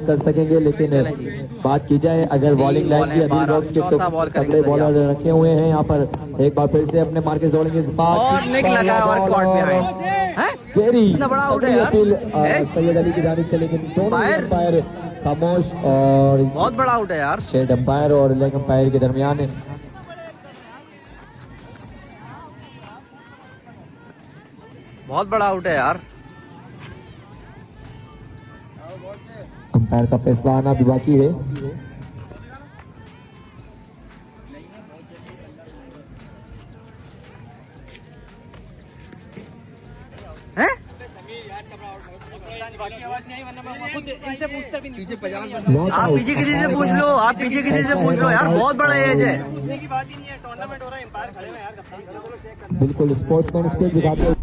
कर सकेंगे, लेकिन बात की जाए अगर बॉलिंग लाइन की अभी बॉक्स के तो तगड़े बॉलर रखे हुए हैं यहाँ पर। एक बार फिर से अपने मार्केस दौड़ेंगे और निक लगा और कॉट बिहाइंड है। इतना बड़ा आउट है यार सैयद अली की जानिब से, लेकिन दोनों अंपायर खामोश और बहुत बड़ा आउट है यार। शेड अंपायर और लेग अंपायर के दरमियान बहुत बड़ा आउट है यार। अंपायर का फैसला आना भी बाकी है। आप पीछे किसी से पूछ लो, आप पीछे किसी से पूछ लो यार, बहुत बड़ा एज है। बिल्कुल स्पोर्ट्समैन स्पिरिट दिखाते